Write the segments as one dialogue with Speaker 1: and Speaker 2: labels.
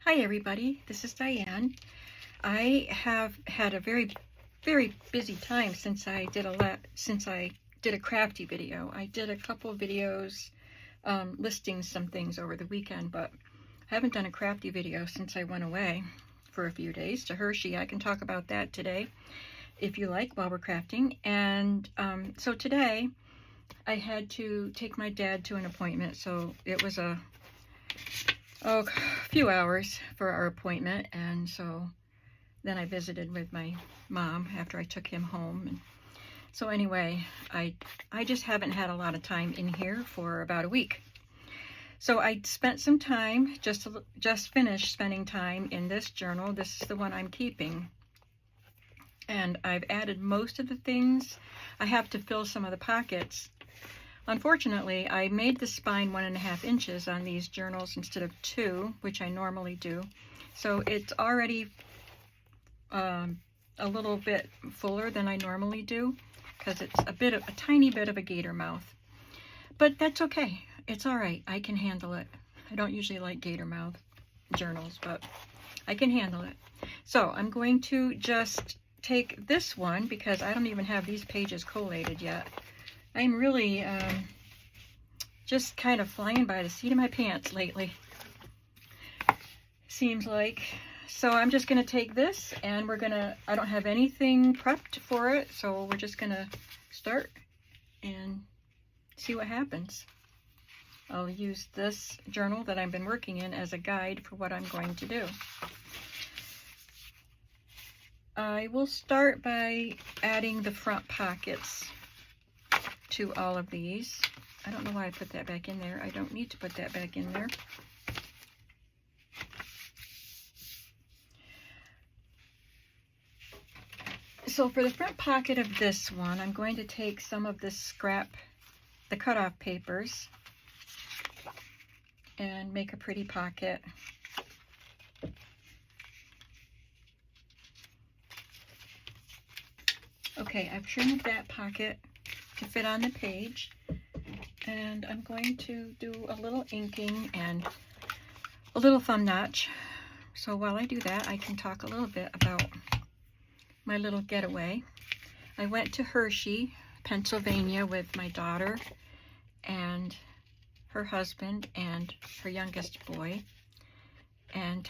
Speaker 1: Hi everybody, this is Diane. I have had a very busy time since I did a crafty video. I did a couple of videos listing some things over the weekend, but I haven't done a crafty video since I went away for a few days to Hershey. I can talk about that today if you like while we're crafting. And so today I had to take my dad to an appointment, so it was a few hours for our appointment, and so then I visited with my mom after I took him home. And so anyway, I just haven't had a lot of time in here for about a week. So I spent some time, just finished spending time in this journal. This is the one I'm keeping. And I've added most of the things. I have to fill some of the pockets. Unfortunately, I made the spine 1.5 inches on these journals instead of 2, which I normally do. So it's already a little bit fuller than I normally do because it's a tiny bit of a gator mouth. But that's okay. It's all right. I can handle it. I don't usually like gator mouth journals, but I can handle it. So I'm going to just take this one because I don't even have these pages collated yet. I'm really just kind of flying by the seat of my pants lately, seems like. So I'm just going to take this and I don't have anything prepped for it, so we're just going to start and see what happens. I'll use this journal that I've been working in as a guide for what I'm going to do. I will start by adding the front pockets to all of these. I don't know why I put that back in there. I don't need to put that back in there. So for the front pocket of this one, I'm going to take some of this the cutoff papers, and make a pretty pocket. Okay, I've trimmed that pocket to fit on the page, and I'm going to do a little inking and a little thumb notch. So while I do that, I can talk a little bit about my little getaway. I went to Hershey, Pennsylvania with my daughter and her husband and her youngest boy, and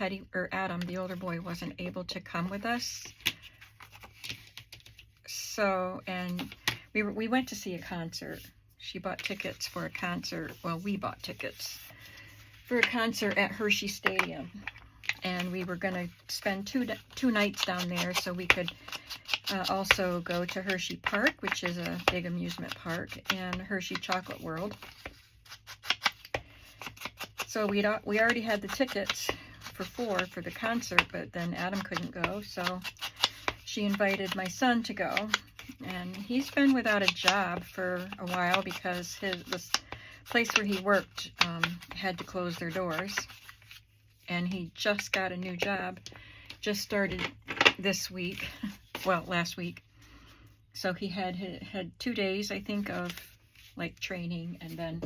Speaker 1: Adam, the older boy, wasn't able to come with us. So, and we went to see a concert. She bought tickets for a concert. Well, we bought tickets for a concert at Hershey Stadium. And we were going to spend two nights down there so we could also go to Hershey Park, which is a big amusement park, and Hershey Chocolate World. So we already had the tickets for 4 for the concert, but then Adam couldn't go, so she invited my son to go. And he's been without a job for a while because this place where he worked had to close their doors. And he just got a new job, just started this week, well, last week. So he had 2 days, I think, of like training, and then,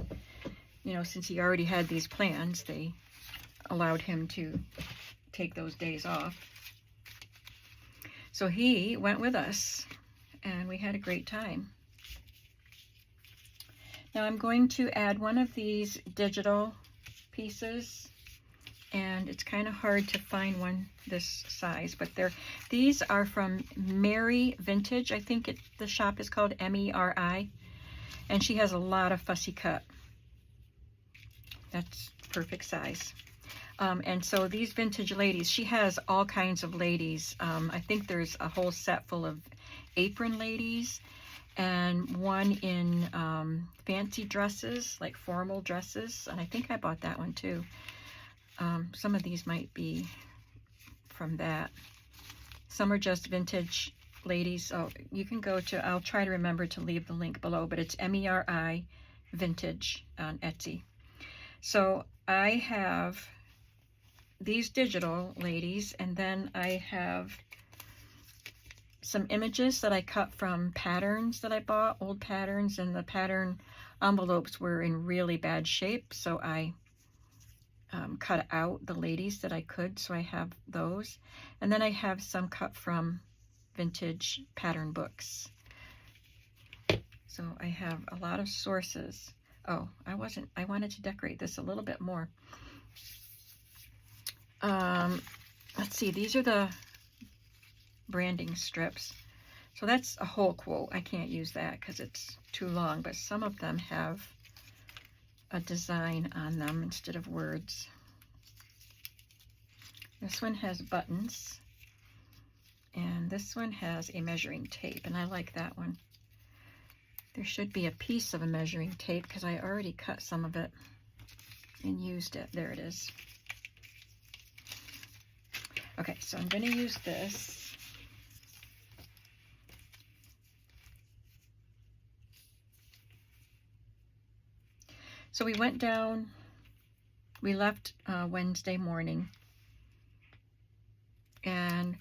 Speaker 1: you know, since he already had these plans, they allowed him to take those days off. So he went with us, and we had a great time. Now I'm going to add one of these digital pieces, and it's kind of hard to find one this size, but these are from Mary Vintage. I think the shop is called MERI, and she has a lot of fussy cut. That's perfect size. And so these vintage ladies, she has all kinds of ladies. I think there's a whole set full of apron ladies, and one in fancy dresses, like formal dresses, and I think I bought that one too. Some of these might be from that. Some are just vintage ladies. So you can go to, I'll try to remember to leave the link below, but it's MERI Vintage on Etsy. So I have these digital ladies, and then I have some images that I cut from patterns that I bought, old patterns, and the pattern envelopes were in really bad shape, so I cut out the ladies that I could, so I have those. And then I have some cut from vintage pattern books. So I have a lot of sources. Oh, I wanted to decorate this a little bit more. Let's see, these are the branding strips. So that's a whole quote. I can't use that because it's too long, but some of them have a design on them instead of words. This one has buttons, and this one has a measuring tape, and I like that one. There should be a piece of a measuring tape because I already cut some of it and used it. There it is. Okay, so I'm going to use this. So we went down, we left Wednesday morning, and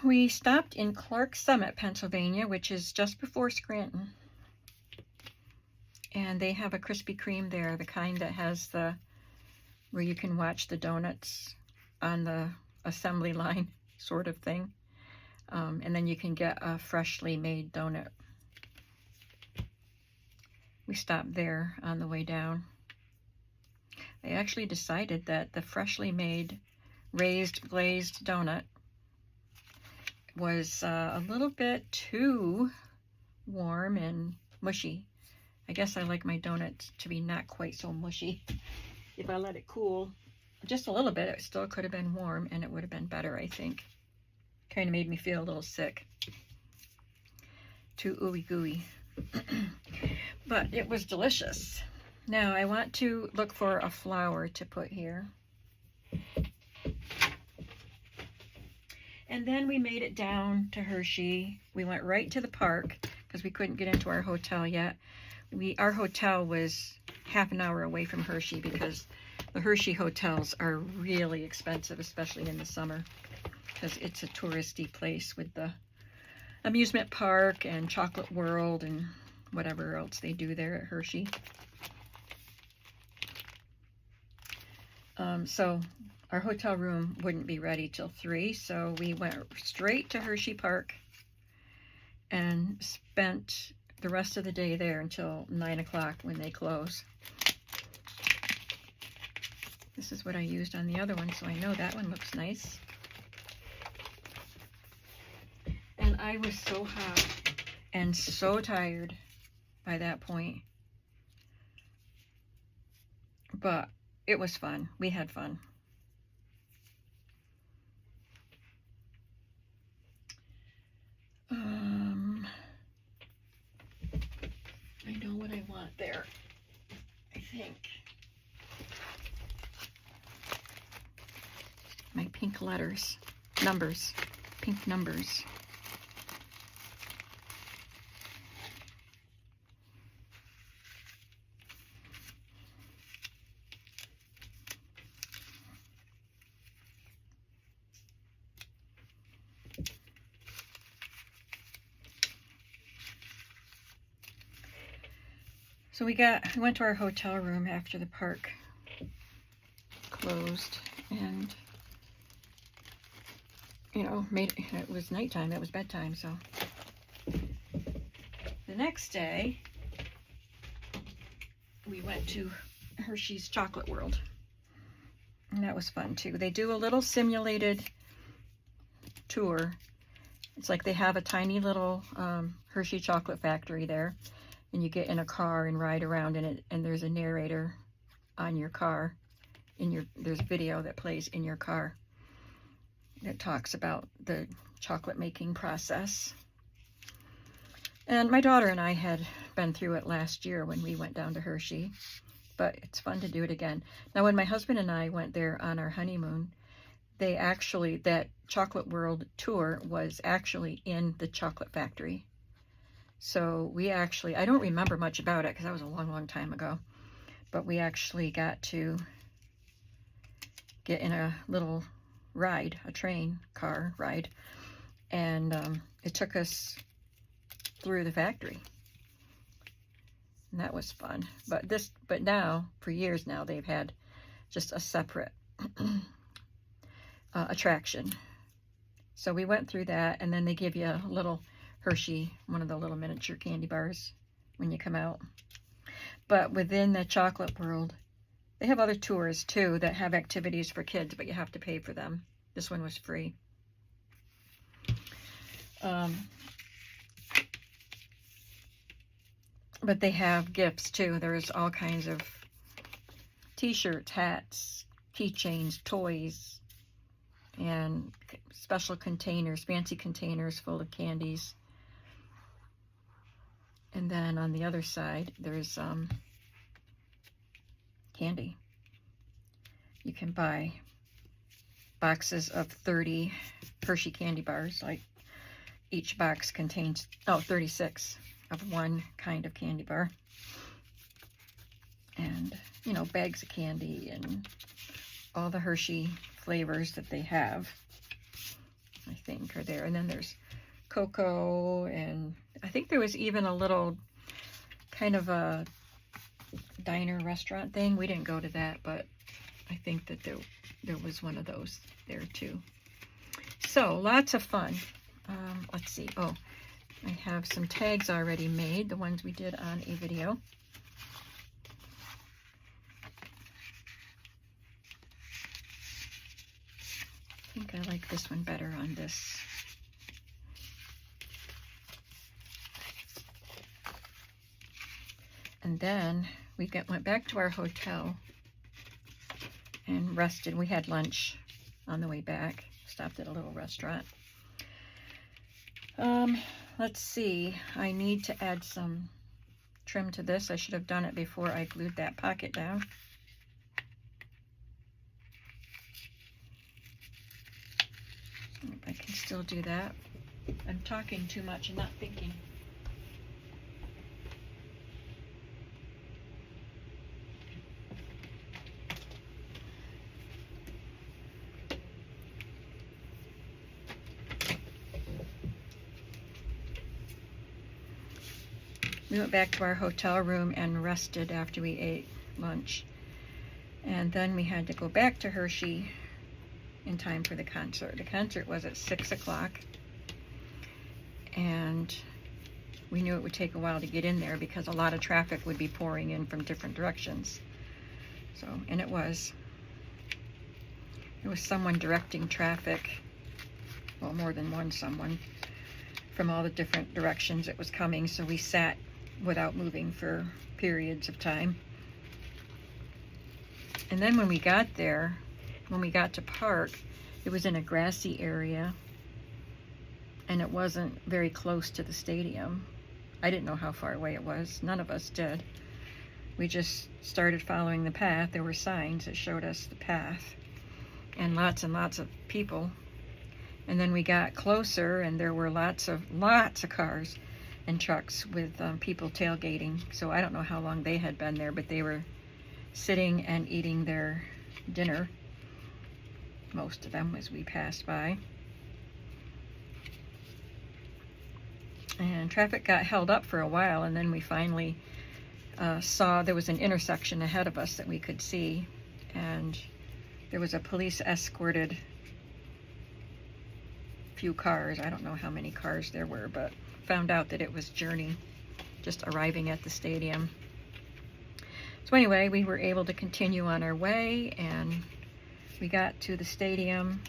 Speaker 1: we stopped in Clark Summit, Pennsylvania, which is just before Scranton. And they have a Krispy Kreme there, the kind that has where you can watch the donuts on the assembly line sort of thing. And then you can get a freshly made donut. We stopped there on the way down. I actually decided that the freshly made raised glazed donut was a little bit too warm and mushy. I guess I like my donuts to be not quite so mushy. If I let it cool just a little bit, it still could have been warm and it would have been better, I think. Kind of made me feel a little sick. Too ooey gooey. But it was delicious. Now I want to look for a flower to put here. And then we made it down to Hershey. We went right to the park because we couldn't get into our hotel yet. Our hotel was half an hour away from Hershey because the Hershey hotels are really expensive, especially in the summer, because it's a touristy place with the amusement park and Chocolate World and whatever else they do there at Hershey. So our hotel room wouldn't be ready till 3, so we went straight to Hershey Park and spent the rest of the day there until 9 o'clock when they close. This is what I used on the other one, so I know that one looks nice. And I was so hot and so tired by that point. But it was fun. We had fun. I know what I want there, I think. My pink letters, numbers, pink numbers. So we went to our hotel room after the park closed, and it was nighttime, it was bedtime. So the next day we went to Hershey's Chocolate World, and that was fun too. They do a little simulated tour. It's like they have a tiny little Hershey chocolate factory there, and you get in a car and ride around in it, and there's a narrator on your car. There's video that plays in your car that talks about the chocolate making process. And my daughter and I had been through it last year when we went down to Hershey, but it's fun to do it again. Now, when my husband and I went there on our honeymoon, that Chocolate World tour was actually in the chocolate factory. So I don't remember much about it because that was a long, long time ago, but we actually got to get in a little ride, a train car ride, and it took us through the factory, and that was fun. But now, for years now, they've had just a separate attraction. So we went through that, and then they give you a little Hershey, one of the little miniature candy bars when you come out. But within the chocolate world, they have other tours too that have activities for kids, but you have to pay for them. This one was free. But they have gifts too. There's all kinds of t-shirts, hats, keychains, toys, and special containers, fancy containers full of candies. And then on the other side, there's candy. You can buy boxes of 30 Hershey candy bars. Like each box contains 36 of one kind of candy bar. And, you know, bags of candy and all the Hershey flavors that they have, I think, are there. And then there's cocoa, and I think there was even a little kind of a diner restaurant thing. We didn't go to that, but I think that there was one of those there too. So lots of fun. Let's see. Oh, I have some tags already made, the ones we did on a video. I think I like this one better on this. And then we went back to our hotel and rested. We had lunch on the way back. Stopped at a little restaurant. Let's see. I need to add some trim to this. I should have done it before I glued that pocket down. I can still do that. I'm talking too much and not thinking. We went back to our hotel room and rested after we ate lunch. And then we had to go back to Hershey in time for the concert. The concert was at 6 o'clock. And we knew it would take a while to get in there because a lot of traffic would be pouring in from different directions. So, and it was. There was someone directing traffic. Well, more than one someone from all the different directions it was coming. So we sat without moving for periods of time. And then when we got there, when we got to park, it was in a grassy area and it wasn't very close to the stadium. I didn't know how far away it was. None of us did. We just started following the path. There were signs that showed us the path and lots of people. And then we got closer and there were lots of cars and trucks with people tailgating. So I don't know how long they had been there, but they were sitting and eating their dinner, most of them, as we passed by. And traffic got held up for a while, and then we finally saw there was an intersection ahead of us that we could see, and there was a police escorted few cars. I don't know how many cars there were, but found out that it was Journey just arriving at the stadium. So anyway, we were able to continue on our way, and we got to the stadium,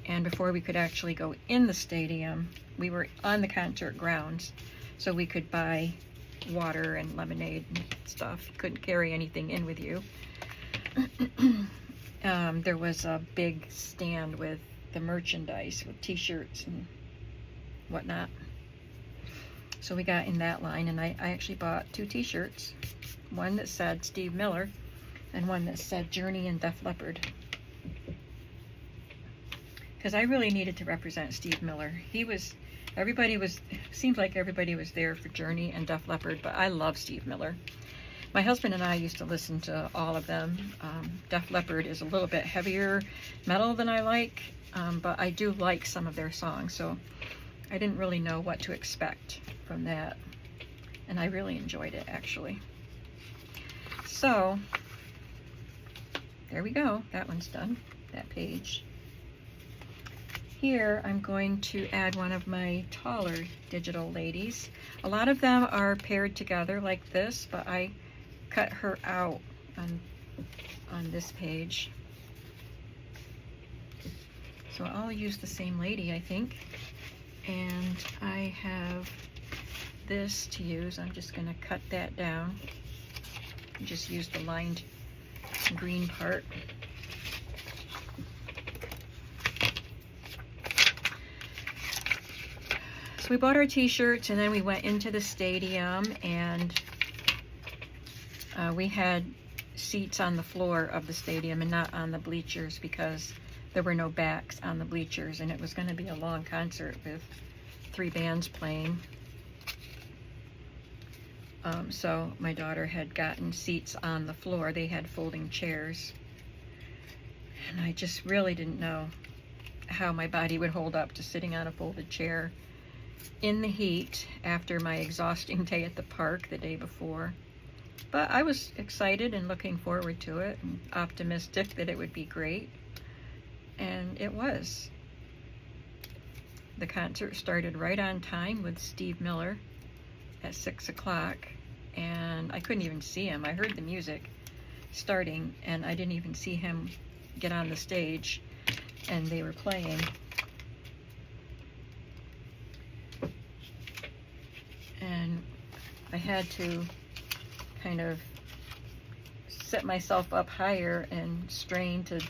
Speaker 1: and before we could actually go in the stadium, we were on the concert grounds, so we could buy water and lemonade and stuff. You couldn't carry anything in with you. There was a big stand with the merchandise, with t-shirts and whatnot. So we got in that line, and I actually bought 2 t-shirts, one that said Steve Miller and one that said Journey and Def Leppard, because I really needed to represent Steve Miller. Seemed like everybody was there for Journey and Def Leppard, but I love Steve Miller. My husband and I used to listen to all of them. Def Leppard is a little bit heavier metal than I like, but I do like some of their songs, so I didn't really know what to expect from that, and I really enjoyed it, actually. So there we go. That one's done, that page. Here I'm going to add one of my taller digital ladies. A lot of them are paired together like this, but I cut her out on this page. So I'll use the same lady, I think. And I have this to use. I'm just going to cut that down. Just use the lined green part. So we bought our t-shirts and then we went into the stadium, and we had seats on the floor of the stadium and not on the bleachers because there were no backs on the bleachers, and it was going to be a long concert with 3 bands playing. So my daughter had gotten seats on the floor. They had folding chairs. And I just really didn't know how my body would hold up to sitting on a folded chair in the heat after my exhausting day at the park the day before. But I was excited and looking forward to it and optimistic that it would be great. And it was. The concert started right on time with Steve Miller at 6 o'clock, and I couldn't even see him. I heard the music starting, and I didn't even see him get on the stage, and they were playing. And I had to kind of set myself up higher and strain to,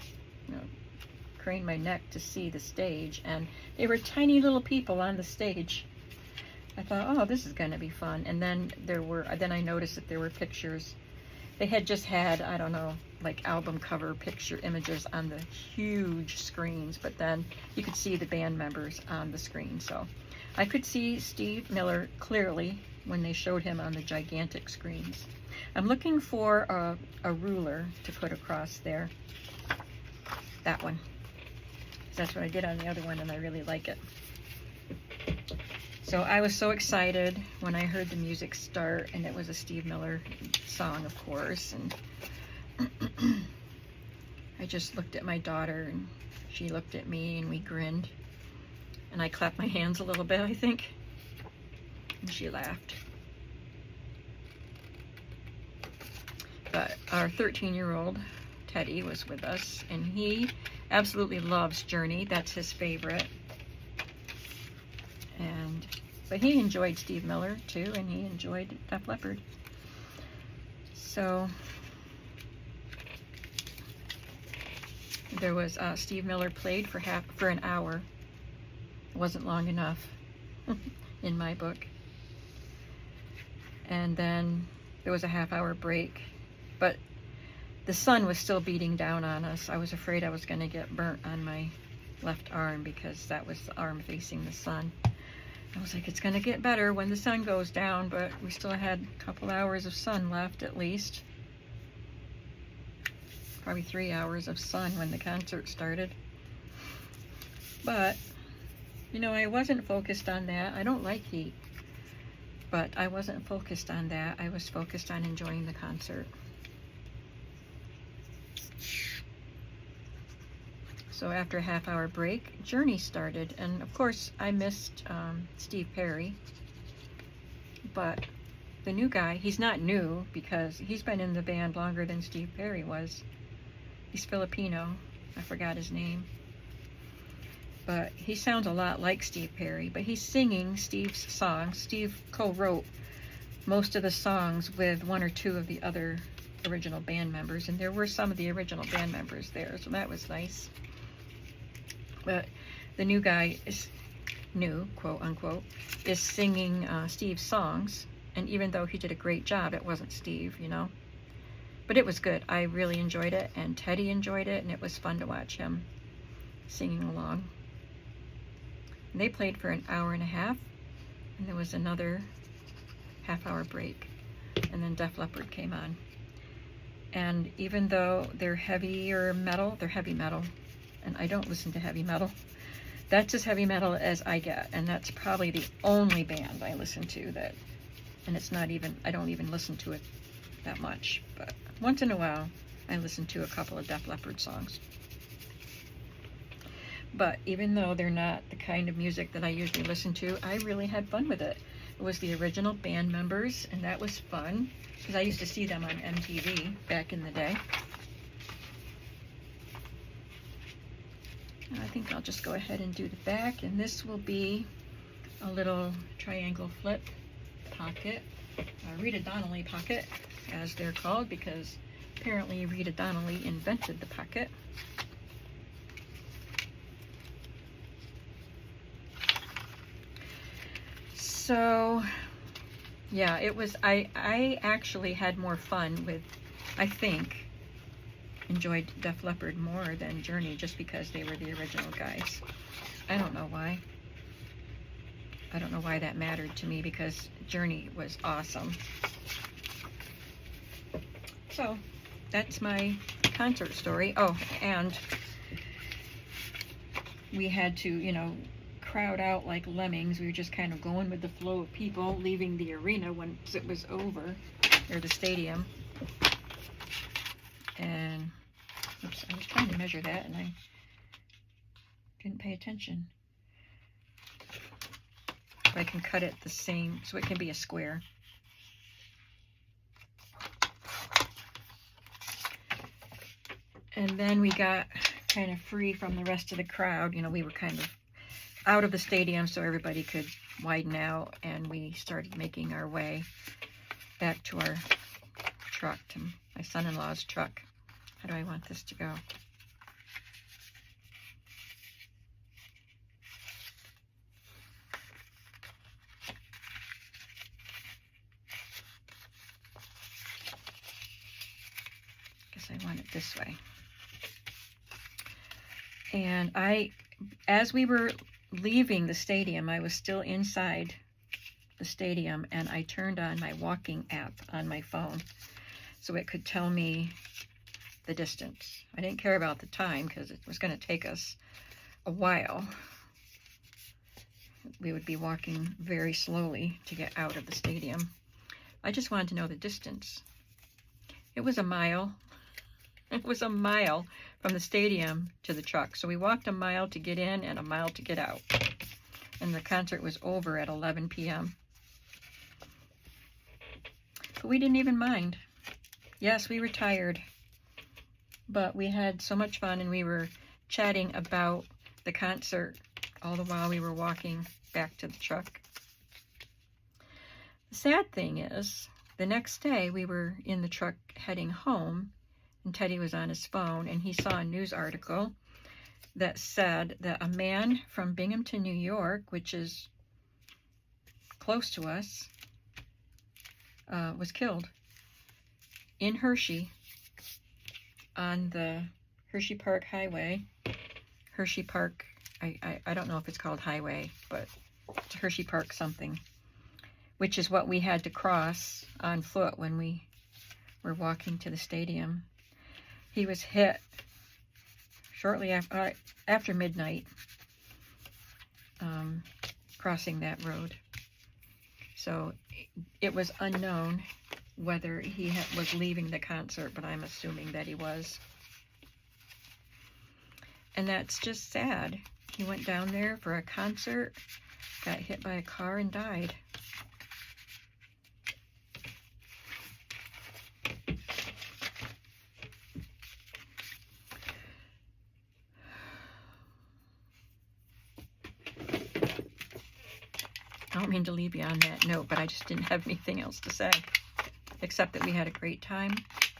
Speaker 1: crane my neck to see the stage, and they were tiny little people on the stage. I thought, oh, this is going to be fun. And then I noticed that there were pictures. They had just had, I don't know, like album cover picture images on the huge screens, but then you could see the band members on the screen. So I could see Steve Miller clearly when they showed him on the gigantic screens. I'm looking for a ruler to put across there. That one. That's what I did on the other one, and I really like it. So I was so excited when I heard the music start, and it was a Steve Miller song, of course, and I just looked at my daughter, and she looked at me, and we grinned, and I clapped my hands a little bit, I think, and she laughed. But our 13-year-old, Teddy, was with us, and he absolutely loves Journey. That's his favorite. But he enjoyed Steve Miller too, and he enjoyed Def Leppard. So there was Steve Miller played for an hour. It wasn't long enough in my book. And then there was a half-hour break, but the sun was still beating down on us. I was afraid I was going to get burnt on my left arm because that was the arm facing the sun. I was like, it's going to get better when the sun goes down, but we still had a couple hours of sun left at least. Probably 3 hours of sun when the concert started. But, I wasn't focused on that. I don't like heat, but I wasn't focused on that. I was focused on enjoying the concert. So after a half-hour break, Journey started, and of course I missed Steve Perry, but the new guy, he's not new because he's been in the band longer than Steve Perry was. He's Filipino. I forgot his name. But he sounds a lot like Steve Perry, but he's singing Steve's songs. Steve co-wrote most of the songs with 1 or 2 of the other original band members, and there were some of the original band members there, so that was nice. But the new guy is new, quote unquote, is singing Steve's songs, and even though he did a great job, it wasn't Steve, But it was good. I really enjoyed it, and Teddy enjoyed it, and it was fun to watch him singing along. And they played for an hour and a half, and there was another half-hour break, and then Def Leppard came on. And even though they're heavier metal, they're heavy metal, and I don't listen to heavy metal. That's as heavy metal as I get, and that's probably the only band I listen to that, and it's not even, I don't even listen to it that much, but once in a while I listened to a couple of Def Leppard songs. But even though they're not the kind of music that I usually listen to, I really had fun with it. It was the original band members, and that was fun, because I used to see them on MTV back in the day. I think I'll just go ahead and do the back, and this will be a little triangle flip pocket, a Rita Donnelly pocket, as they're called, because apparently Rita Donnelly invented the pocket. So, yeah, it was, I actually had more fun with, I think, enjoyed Def Leppard more than Journey, just because they were the original guys. I don't know why. I don't know why that mattered to me, because Journey was awesome. So, that's my concert story. Oh, and we had to, you know, crowd out like lemmings. We were just kind of going with the flow of people leaving the arena once it was over, or the stadium. And oops, I was trying to measure that and I didn't pay attention. I can cut it the same so it can be a square. And then we got kind of free from the rest of the crowd. You know, we were kind of out of the stadium so everybody could widen out, and we started making our way back to our truck, to my son-in-law's truck. How do I want this to go? Guess I want it this way. And as we were leaving the stadium, I was still inside the stadium, and I turned on my walking app on my phone so it could tell me the distance. I didn't care about the time because it was going to take us a while. We would be walking very slowly to get out of the stadium. I just wanted to know the distance. It was a mile. It was a mile from the stadium to the truck. So we walked a mile to get in and a mile to get out. And the concert was over at 11 p.m. But we didn't even mind. Yes, we were tired, but we had so much fun, and we were chatting about the concert all the while we were walking back to the truck. The sad thing is, the next day we were in the truck heading home, and Teddy was on his phone, and he saw a news article that said that a man from Binghamton, New York, which is close to us, was killed in Hershey on the Hershey Park Highway. Hershey Park, I don't know if it's called highway, but it's Hershey Park something, which is what we had to cross on foot when we were walking to the stadium. He was hit shortly after midnight, crossing that road. So it was unknown whether he was leaving the concert, but I'm assuming that he was. And that's just sad. He went down there for a concert, got hit by a car, and died. I don't mean to leave you on that note, but I just didn't have anything else to say, except that we had a great time.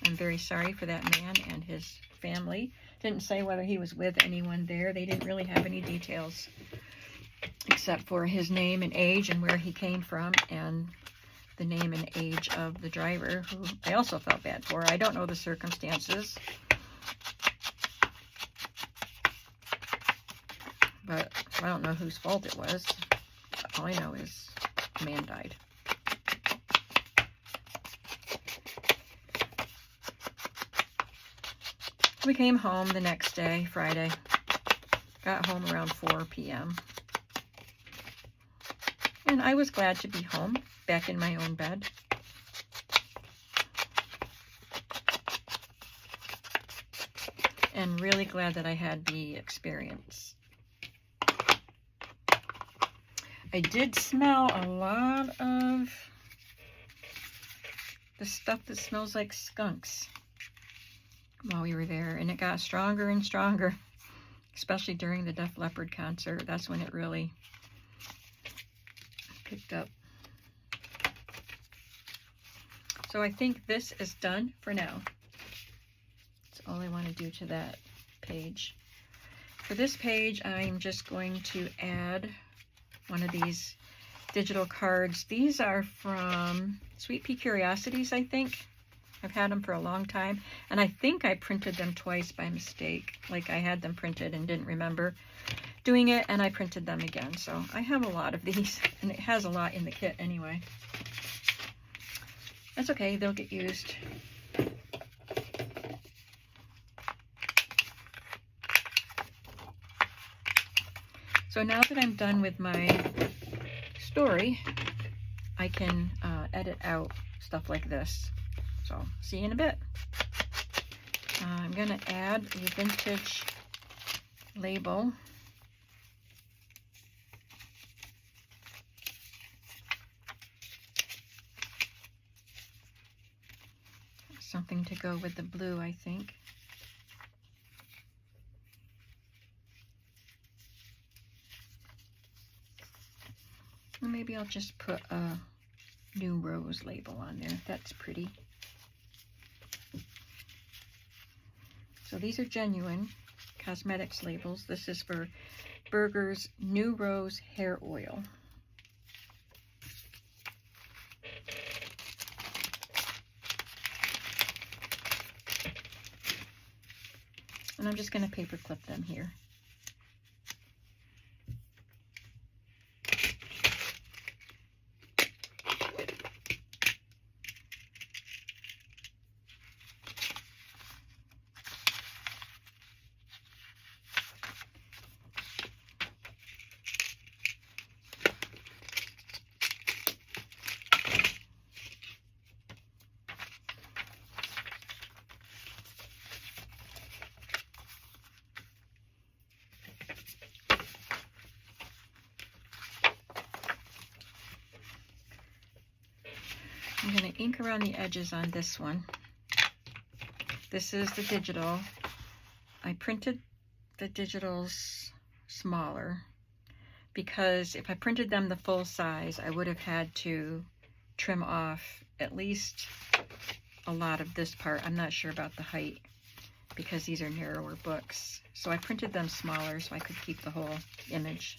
Speaker 1: I'm very sorry for that man and his family. Didn't say whether he was with anyone there. They didn't really have any details, except for his name and age and where he came from, and the name and age of the driver, who I also felt bad for. I don't know the circumstances, but I don't know whose fault it was. All I know is the man died. We came home the next day, Friday. Got home around 4 p.m. And I was glad to be home, back in my own bed. and really glad that I had the experience. I did smell a lot of the stuff that smells like skunks while we were there, and it got stronger and stronger, especially during the Def Leppard concert. That's when it really picked up. So I think this is done for now. That's all I want to do to that page. For this page, I'm just going to add one of these digital cards. These are from Sweet Pea Curiosities, I think. I've had them for a long time, and I think I printed them twice by mistake. Like, I had them printed and didn't remember doing it, and I printed them again. So I have a lot of these, and it has a lot in the kit anyway. That's okay, they'll get used. So now that I'm done with my story, I can edit out stuff like this. So see you in a bit. I'm going to add a vintage label. Something to go with the blue, I think. Or maybe I'll just put a New Rose label on there. That's pretty. So these are genuine cosmetics labels. This is for Berger's New Rose Hair Oil. And I'm just going to paper clip them here. I'm going to ink around the edges on this one. This is the digital. I printed the digitals smaller because if I printed them the full size, I would have had to trim off at least a lot of this part. I'm not sure about the height because these are narrower books. So I printed them smaller so I could keep the whole image.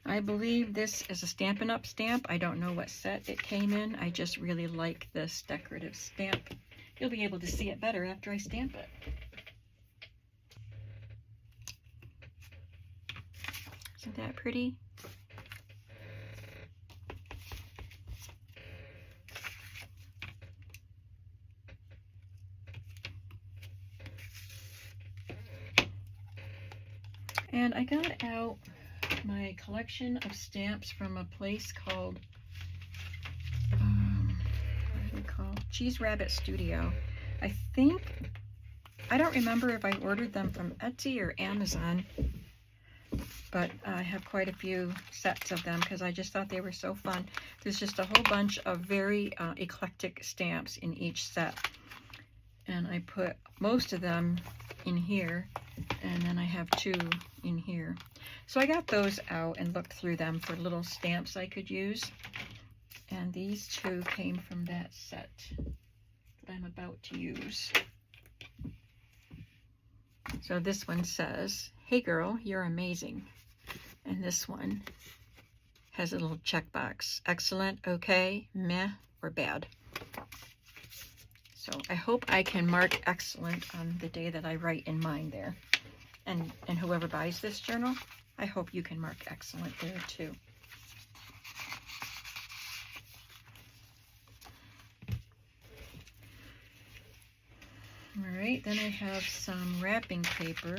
Speaker 1: I believe this is a Stampin' Up! Stamp. I don't know what set it came in. I just really like this decorative stamp. You'll be able to see it better after I stamp it. Isn't that pretty? And I got out my collection of stamps from a place called, what do they call? Cheese Rabbit Studio. I don't remember if I ordered them from Etsy or Amazon, but I have quite a few sets of them because I just thought they were so fun. There's just a whole bunch of very eclectic stamps in each set, and I put most of them in here, and then I have two in here. So I got those out and looked through them for little stamps I could use. And these two came from that set that I'm about to use. So this one says, "Hey girl, you're amazing." And this one has a little checkbox. Excellent, okay, meh, or bad. So I hope I can mark excellent on the day that I write in mine there. And whoever buys this journal, I hope you can mark excellent there too. All right, then I have some wrapping paper.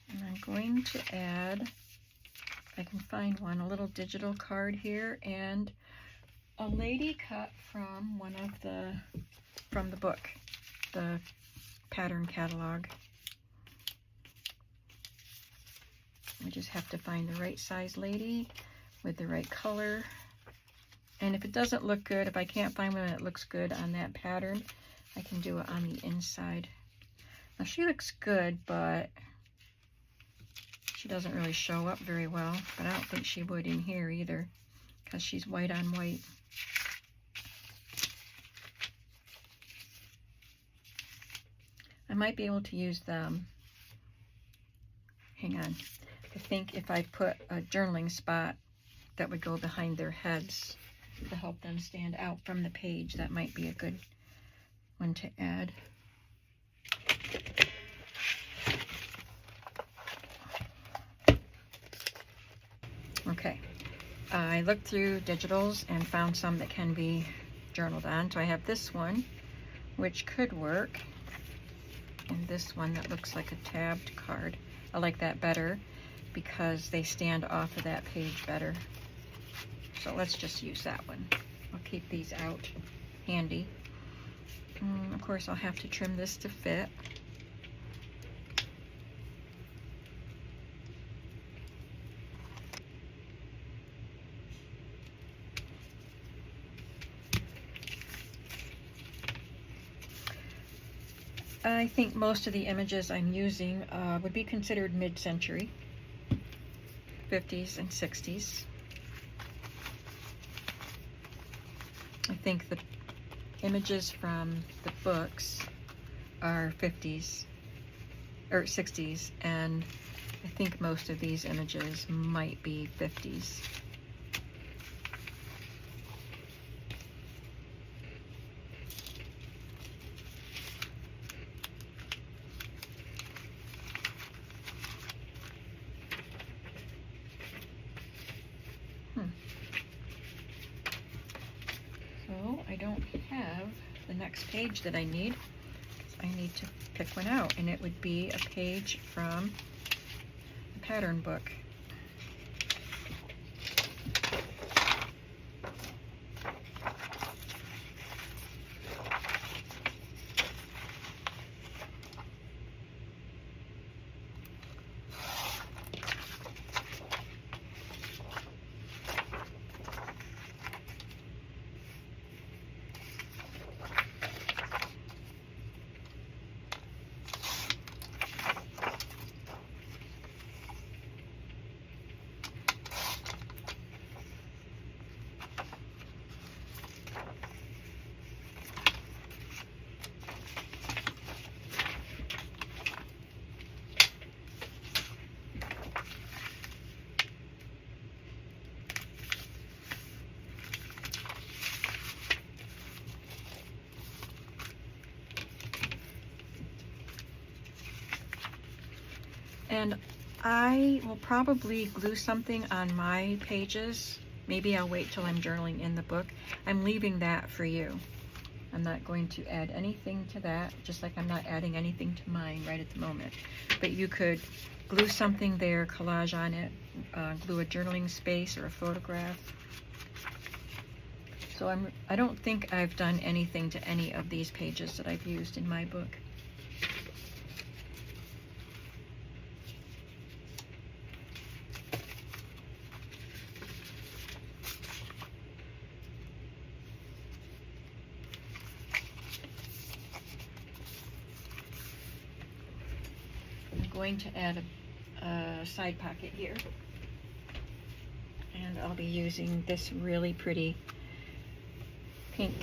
Speaker 1: And I'm going to add, if I can find one, a little digital card here and a lady cut from from the book. the pattern catalog. I just have to find the right size lady with the right color. And if it doesn't look good, if I can't find one that looks good on that pattern, I can do it on the inside. Now she looks good, but she doesn't really show up very well. But I don't think she would in here either, because she's white on white. I might be able to use them. Hang on. I think if I put a journaling spot that would go behind their heads to help them stand out from the page, that might be a good one to add. Okay, I looked through digitals and found some that can be journaled on. So I have this one, which could work, and this one that looks like a tabbed card. I like that better because they stand off of that page better. So let's just use that one. I'll keep these out handy. Of course, I'll have to trim this to fit. I think most of the images I'm using would be considered mid-century, 50s and 60s. I think the images from the books are 50s or 60s, and I think most of these images might be 50s. So I don't have the next page that I need. I need to pick one out, and it would be a page from the pattern book. And I will probably glue something on my pages. Maybe I'll wait till I'm journaling in the book. I'm leaving that for you. I'm not going to add anything to that, just like I'm not adding anything to mine right at the moment. But you could glue something there, collage on it, glue a journaling space or a photograph. So I don't think I've done anything to any of these pages that I've used in my book. Going to add a side pocket here, and I'll be using this really pretty pink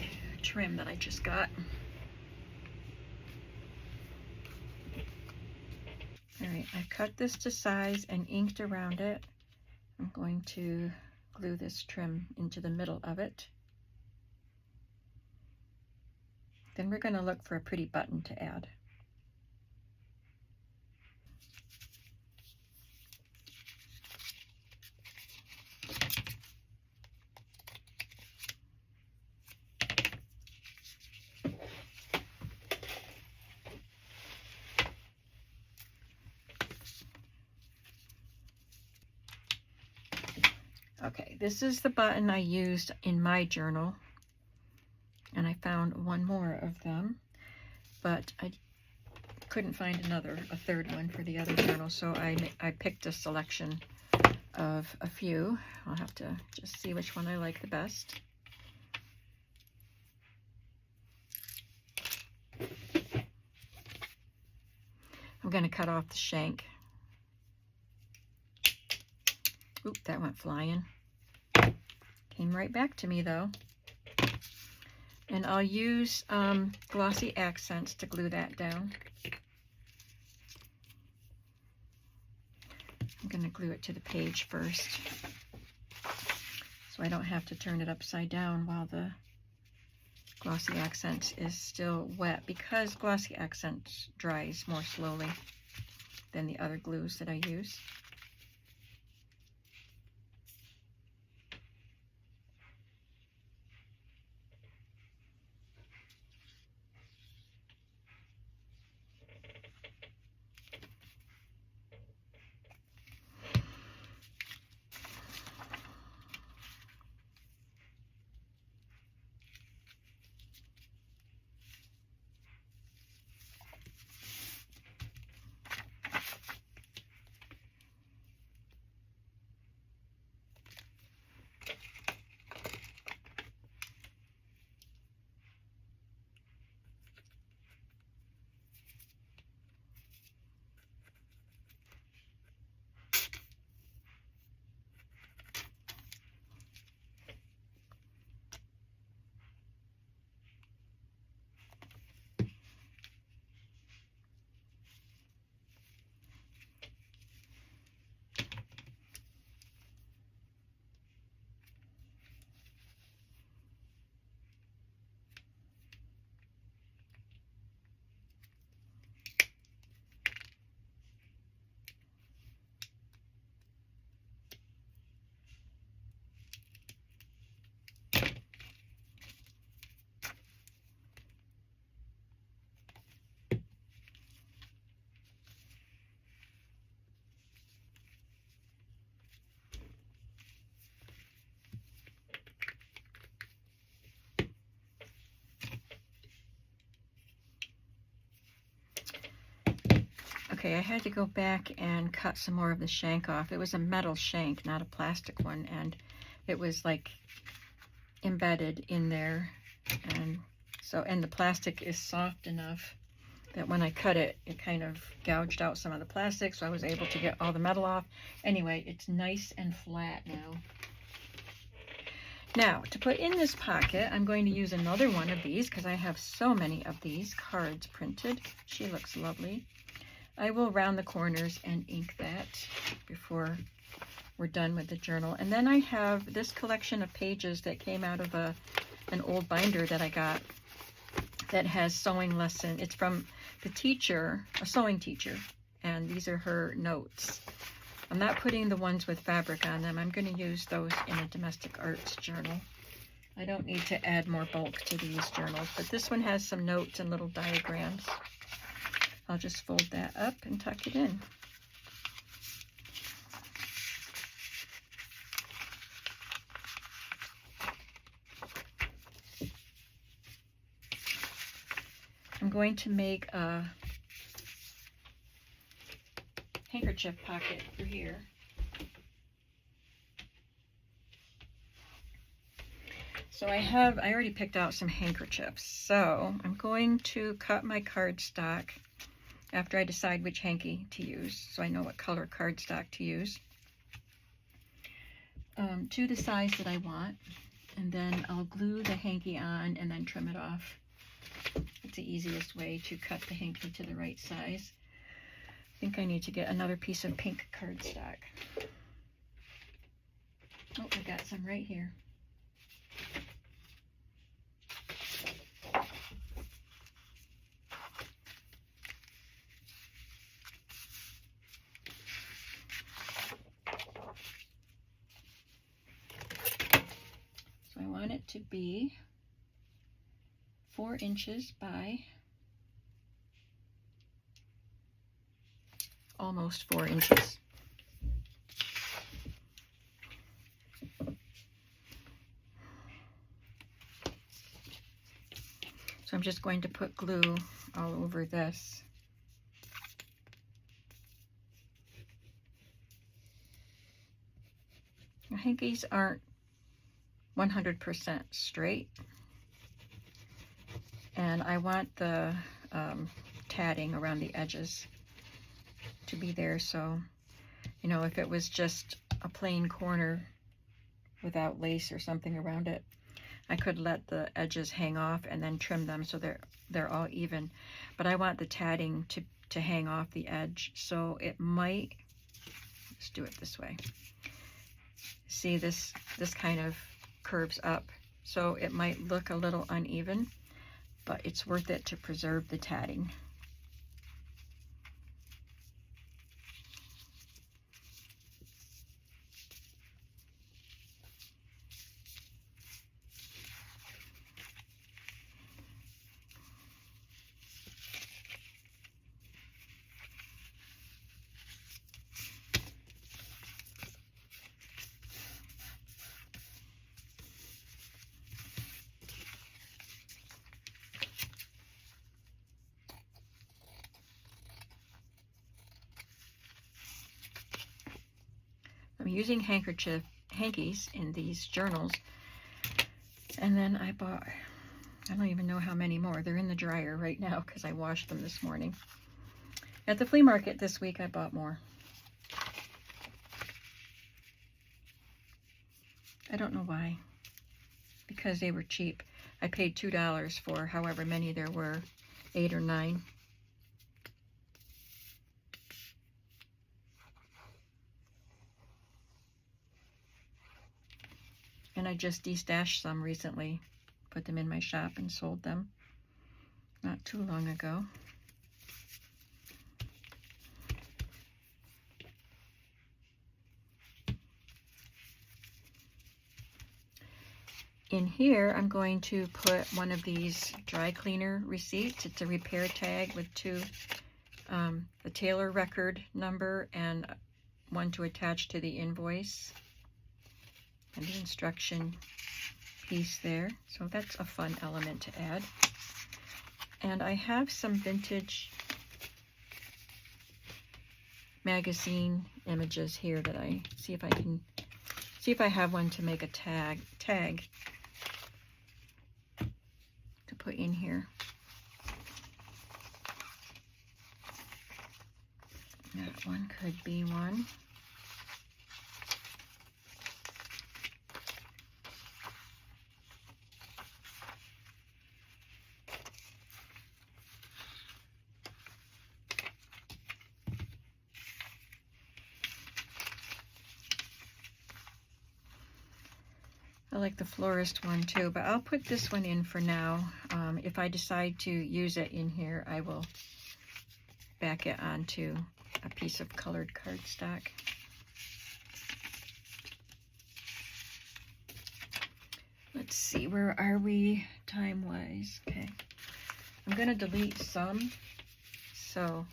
Speaker 1: trim that I just got. Alright, I cut this to size and inked around it. I'm going to glue this trim into the middle of it. Then we're going to look for a pretty button to add. Okay, this is the button I used in my journal, and I found one more of them. but I couldn't find a third one for the other journal, so I picked a selection of a few. I'll have to just see which one I like the best. I'm going to cut off the shank. Oop, that went flying. Came right back to me though. And I'll use glossy accents to glue that down. I'm going to glue it to the page first, so I don't have to turn it upside down while the glossy accent is still wet, because glossy accent dries more slowly than the other glues that I use. Okay, I had to go back and cut some more of the shank off. It was a metal shank, not a plastic one, and it was like embedded in there, and the plastic is soft enough that when I cut it, it kind of gouged out some of the plastic, so I was able to get all the metal off. Anyway, it's nice and flat now. Now, to put in this pocket, I'm going to use another one of these because I have so many of these cards printed. She looks lovely. I will round the corners and ink that before we're done with the journal. And then I have this collection of pages that came out of an old binder that I got that has sewing lesson. It's from the teacher, a sewing teacher, and these are her notes. I'm not putting the ones with fabric on them. I'm going to use those in a domestic arts journal. I don't need to add more bulk to these journals, but this one has some notes and little diagrams. I'll just fold that up and tuck it in. I'm going to make a handkerchief pocket for here. So I already picked out some handkerchiefs. So I'm going to cut my cardstock after I decide which hanky to use, so I know what color cardstock to use, to the size that I want, and then I'll glue the hanky on and then trim it off. It's the easiest way to cut the hanky to the right size. I think I need to get another piece of pink cardstock. Oh, I got some right here. I want it to be 4 inches by almost 4 inches. So I'm I'm just going to put glue all over this. The hankies aren't 100% straight, and I want the tatting around the edges to be there, so you know, if it was just a plain corner without lace or something around it, I could let the edges hang off and then trim them so they're all even. But I want the tatting to hang off the edge, so it might, let's do it this way. See, this kind of curves up, so it might look a little uneven, but it's worth it to preserve the tatting. I'm using hankies in these journals, and then I bought, I don't even know how many more. They're in the dryer right now because I washed them this morning. At the flea market this week, I bought more. I don't know why, because they were cheap. I paid $2 for however many there were, 8 or 9. And I just destashed some recently, put them in my shop and sold them not too long ago. In here, I'm going to put one of these dry cleaner receipts. It's a repair tag with the tailor record number and one to attach to the invoice, and the instruction piece there. So that's a fun element to add. And I have some vintage magazine images here that I see if I have one to make a tag to put in here. That one could be one. I like the florist one too, but I'll put this one in for now. If I decide to use it in here, I will back it onto a piece of colored cardstock. Let's see, where are we time-wise? Okay, I'm going to delete some, so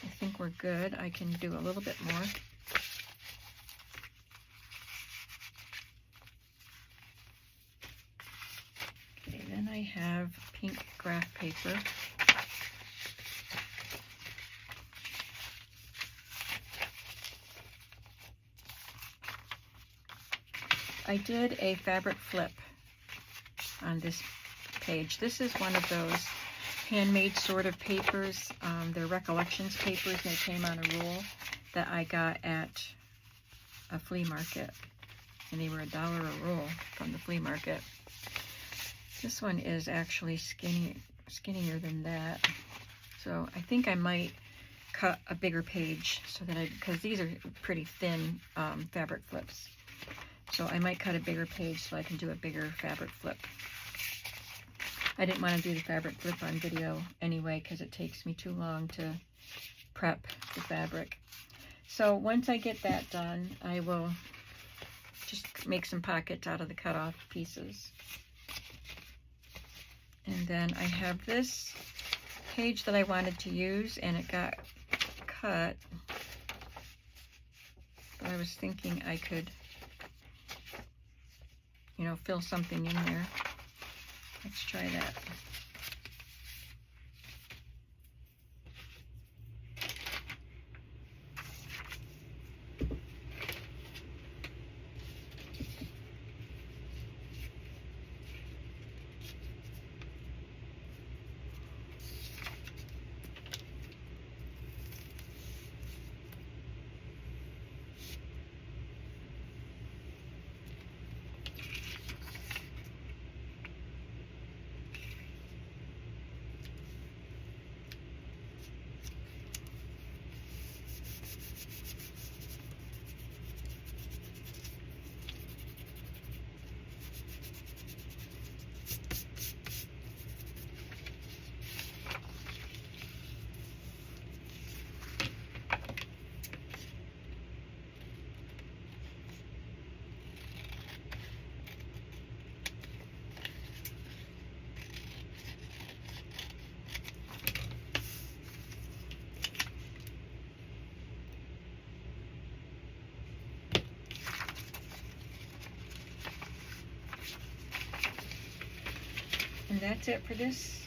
Speaker 1: I think we're good. I can do a little bit more. Then I have pink graph paper. I did a fabric flip on this page. This is one of those handmade sort of papers. They're recollections papers, and they came on a roll that I got at a flea market, and they were $1 a roll from the flea market. This one is actually skinnier than that, so I think I might cut a bigger page so that because these are pretty thin fabric flips, so I might cut a bigger page so I can do a bigger fabric flip. I didn't want to do the fabric flip on video anyway because it takes me too long to prep the fabric. So once I get that done, I will just make some pockets out of the cut off pieces. And then I have this page that I wanted to use, and it got cut. But I was thinking I could, you know, fill something in there. Let's try that. that's it for this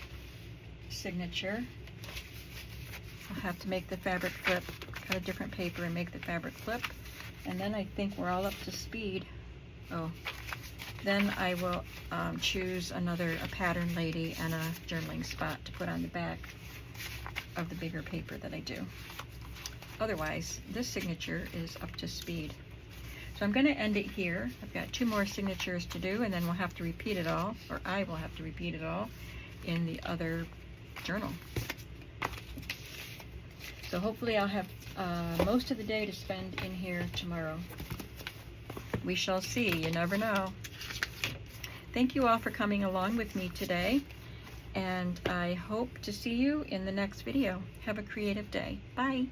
Speaker 1: signature. I'll have to make the fabric flip, cut a different paper and make the fabric flip. And then I think we're all up to speed. Oh, then I will choose a pattern lady and a journaling spot to put on the back of the bigger paper that I do. Otherwise, this signature is up to speed. So I'm going to end it here. I've got 2 more signatures to do, and then we'll have to repeat it all, or I will have to repeat it all in the other journal. So hopefully I'll have most of the day to spend in here tomorrow. We shall see. You never know. Thank you all for coming along with me today, and I hope to see you in the next video. Have a creative day. Bye.